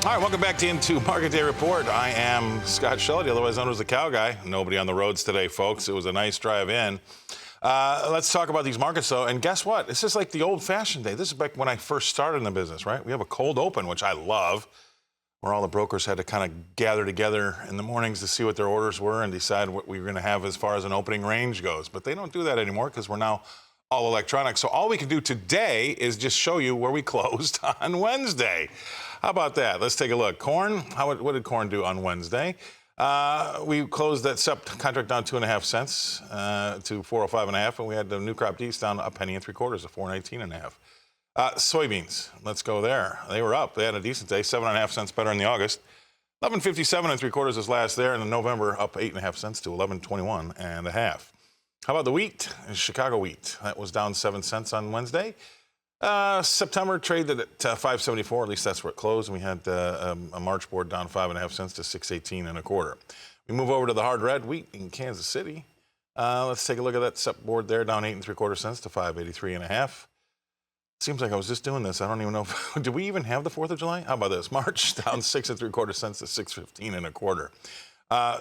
All right, welcome back to Into Market Day Report. I am Scott Shelley, otherwise known as the Cow Guy. Nobody on the roads today, folks. It was a nice drive in. Let's talk about these markets, though. And guess what? This is like the old-fashioned day. This is back when I first started in the business, right? We have a cold open, which I love, where all the brokers had to kind of gather together in the mornings to see what their orders were and decide what we were going to have as far as an opening range goes. But they don't do that anymore because we're now all electronic. So all we can do today is just show you where we closed on Wednesday. How about that? Let's take a look. Corn, what did corn do on Wednesday? We closed that SEP contract down 2.5 cents to 405.5, and we had the new crop D's down a penny and 3/4 to 419.5. Soybeans, let's go there. They were up. They had a decent day, 7.5 cents better in the August. 11.57 3/4 is last there, and in November up 8.5 cents to 11.21.5. How about the wheat? Chicago wheat. That was down 7 cents on Wednesday. September traded at 5.74, at least that's where it closed. And we had a March board down 5.5 cents to 6.18 1/4. We move over to the hard red wheat in Kansas City. Let's take a look at that SEP board there, down 8 3/4 cents to 5.83.5. Seems like I was just doing this. I don't even know did we even have the 4th of July? How about this? March down 6 3/4 cents to 6.15 1/4.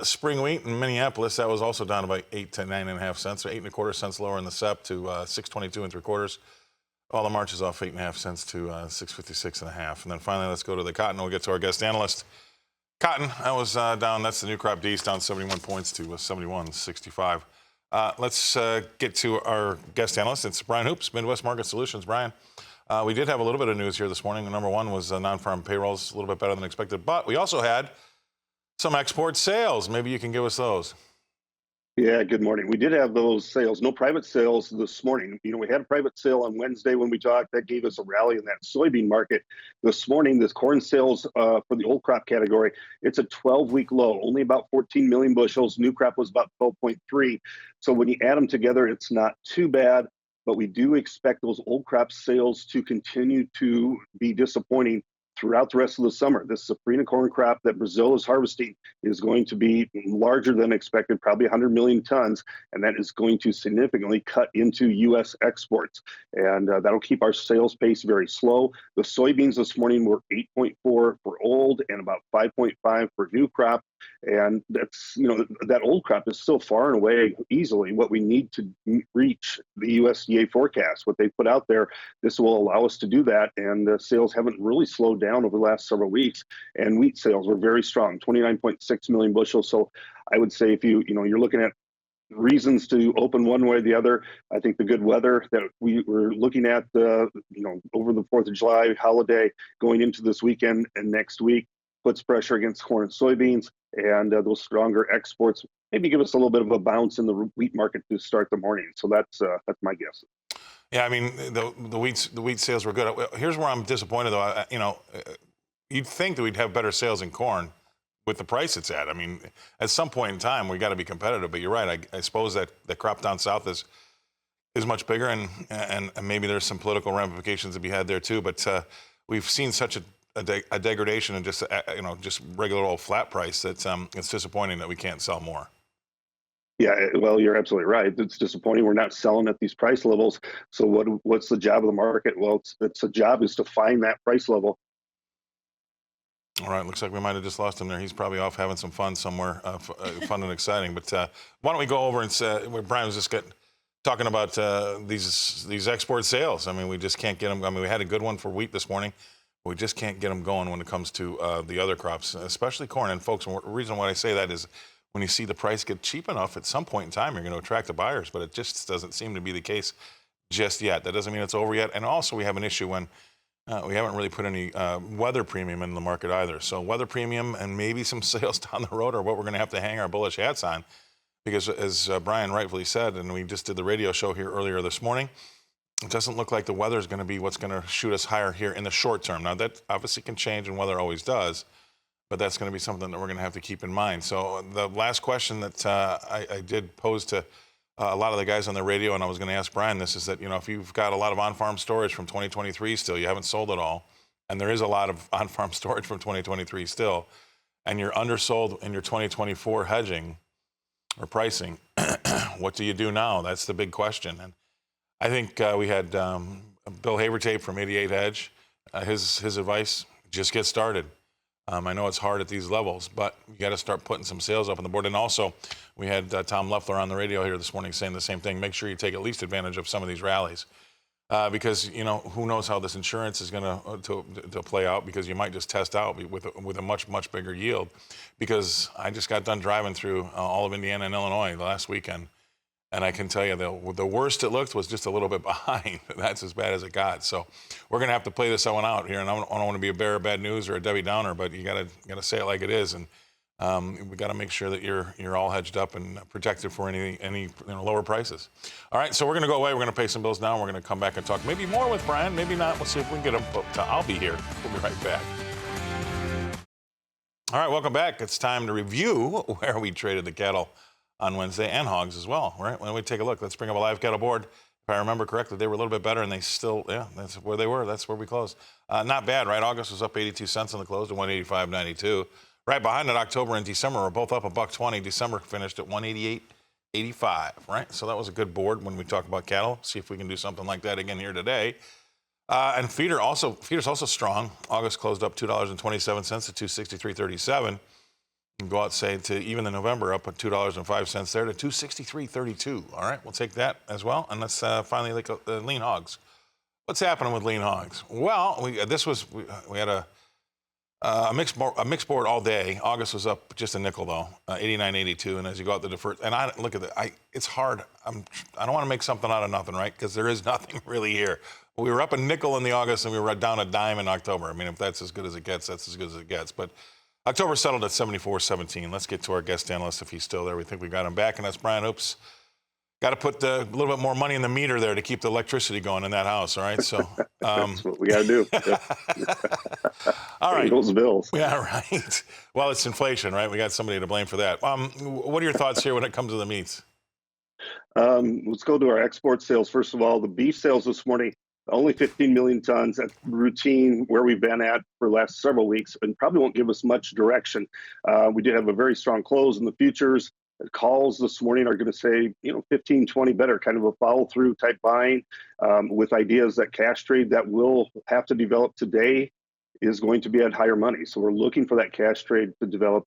Spring wheat in Minneapolis, that was also down about 8 to 9.5 cents, so 8 1/4 cents lower in the SEP to 6.22 3/4. All the March is off 8.5 cents to 6.56.5. And then finally, let's go to the cotton. We'll get to our guest analyst. Cotton, that was down. That's the new crop D's, down 71 points to 71.65. Let's get to our guest analyst. It's Brian Hoops, Midwest Market Solutions. Brian, we did have a little bit of news here this morning. Number one was non-farm payrolls, a little bit better than expected. But we also had some export sales. Maybe you can give us those. Yeah, good morning. We did have those sales, no private sales this morning. We had a private sale on Wednesday when we talked. That gave us a rally in that soybean market. This morning, this corn sales for the old crop category, it's a 12-week low, only about 14 million bushels. New crop was about 12.3. So when you add them together, it's not too bad, but we do expect those old crop sales to continue to be disappointing throughout the rest of the summer. This safrinha corn crop that Brazil is harvesting is going to be larger than expected, probably 100 million tons, and that is going to significantly cut into U.S. exports. And that'll keep our sales pace very slow. The soybeans this morning were 8.4 for old and about 5.5 for new crop. And that's, that old crop is still far and away easily what we need to reach the USDA forecast, what they put out there. This will allow us to do that. And the sales haven't really slowed down over the last several weeks. And wheat sales were very strong, 29.6 million bushels. So I would say if you're looking at reasons to open one way or the other, I think the good weather that we were looking at, over the 4th of July holiday going into this weekend and next week puts pressure against corn and soybeans, and those stronger exports maybe give us a little bit of a bounce in the wheat market to start the morning. So that's my guess. Yeah, I mean, the wheat sales were good. Here's where I'm disappointed, though. You'd think that we'd have better sales in corn with the price it's at. I mean, at some point in time, we got to be competitive. But you're right. I suppose that the crop down south is much bigger, and maybe there's some political ramifications to be had there too. But we've seen such a degradation in just regular old flat price that it's disappointing that we can't sell more. Yeah, well, you're absolutely right. It's disappointing we're not selling at these price levels. So what's the job of the market? Well, it's a job is to find that price level. All right, looks like we might have just lost him there. He's probably off having some fun somewhere, fun and exciting. But why don't we go over and say, Brian was just talking about these export sales. I mean, we just can't get them. I mean, we had a good one for wheat this morning. We just can't get them going when it comes to the other crops, especially corn. And folks, the reason why I say that is when you see the price get cheap enough, at some point in time, you're going to attract the buyers. But it just doesn't seem to be the case just yet. That doesn't mean it's over yet. And also, we have an issue when we haven't really put any weather premium in the market either. So weather premium and maybe some sales down the road are what we're going to have to hang our bullish hats on. Because as Brian rightfully said, and we just did the radio show here earlier this morning, it doesn't look like the weather is going to be what's going to shoot us higher here in the short term. Now, that obviously can change, and weather always does. But that's going to be something that we're going to have to keep in mind. So the last question that I did pose to a lot of the guys on the radio, and I was going to ask Brian this, is that, if you've got a lot of on-farm storage from 2023 still, you haven't sold it all, and there is a lot of on-farm storage from 2023 still, and you're undersold in your 2024 hedging or pricing, what do you do now? That's the big question. And I think we had Bill Havertape from 88 Hedge. His advice, just get started. I know it's hard at these levels, but you got to start putting some sales up on the board. And also, we had Tom Leffler on the radio here this morning saying the same thing. Make sure you take at least advantage of some of these rallies. Because, who knows how this insurance is going to play out, because you might just test out with a much, much bigger yield. Because I just got done driving through all of Indiana and Illinois last weekend, and I can tell you the worst it looked was just a little bit behind. That's as bad as it got. So we're going to have to play this one out here, and I don't want to be a bearer of bad news or a Debbie Downer, but you got to say it like it is. And we got to make sure that you're all hedged up and protected for any lower prices. All right, so we're going to go away. We're going to pay some bills now. We're going to come back and talk maybe more with Brian, maybe not. We'll see if we can get him. But I'll be here. We'll be right back. All right, welcome back. It's time to review where we traded the cattle on Wednesday, and hogs as well. Right? When we take a look, let's bring up a live cattle board. If I remember correctly, they were a little bit better, and they still, that's where they were. That's where we closed. Not bad, right? August was up 82 cents on the close to 185.92. Right behind it, October and December were both up $1.20. December finished at 188.85, right? So that was a good board when we talk about cattle. See if we can do something like that again here today. And feeder's also strong. August closed up $2.27 to 263.37. You can go out, say, to even the November up at $2.05 there to 263.32. All right, we'll take that as well. And let's finally look at lean hogs. What's happening with lean hogs? Well, we had a mixed board all day. August was up just a nickel though, 89.82. And as you go out the deferred, and I look at it's hard. I don't want to make something out of nothing, right? Because there is nothing really here. We were up a nickel in the August, and we were down a dime in October. I mean, if that's as good as it gets, that's as good as it gets. But October settled at 74.17. Let's get to our guest analyst if he's still there. We think we got him back, and that's Brian. Oops. Got to put a little bit more money in the meter there to keep the electricity going in that house, all right? So that's what we got to do. All right. Those bills. Yeah, right. Well, it's inflation, right? We got somebody to blame for that. What are your thoughts here when it comes to the meats? Let's go to our export sales. First of all, the beef sales this morning, only 15 million tons. That's routine where we've been at for the last several weeks, and probably won't give us much direction. We did have a very strong close in the futures. The calls this morning are going to say, 15, 20 better, kind of a follow through type buying with ideas that cash trade that will have to develop today is going to be at higher money. So we're looking for that cash trade to develop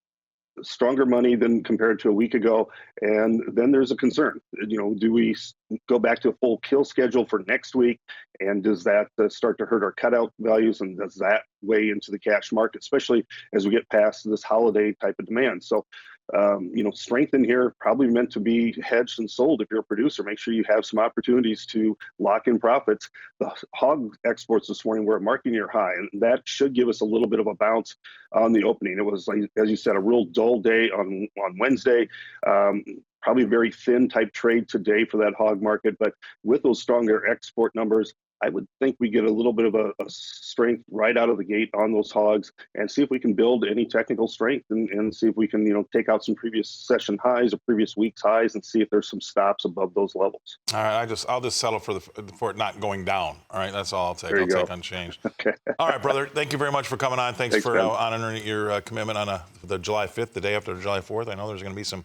stronger money than compared to a week ago. And then there's a concern, do we go back to a full kill schedule for next week? And does that start to hurt our cutout values? And does that weigh into the cash market, especially as we get past this holiday type of demand? So, strength in here probably meant to be hedged and sold. If you're a producer, make sure you have some opportunities to lock in profits. The hog exports this morning were at market near high, and that should give us a little bit of a bounce on the opening. It was, as you said, a real dull day on Wednesday. Probably a very thin type trade today for that hog market, but with those stronger export numbers, I would think we get a little bit of a strength right out of the gate on those hogs and see if we can build any technical strength and see if we can, take out some previous session highs or previous week's highs and see if there's some stops above those levels. All right, I'll just settle for it not going down. All right, that's all I'll take. I'll take unchanged. Okay. All right, brother. Thank you very much for coming on. Thanks for honoring your commitment on the July 5th, the day after July 4th. I know there's going to be some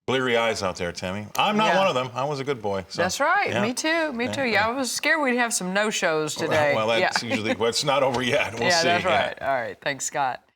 bleary eyes out there, Tammy. I'm not one of them. I was a good boy. So, that's right. Yeah. Me too. Yeah, I was scared we'd have some no-shows today. Well, that's usually, it's not over yet. We'll see. That's right. All right. Thanks, Scott.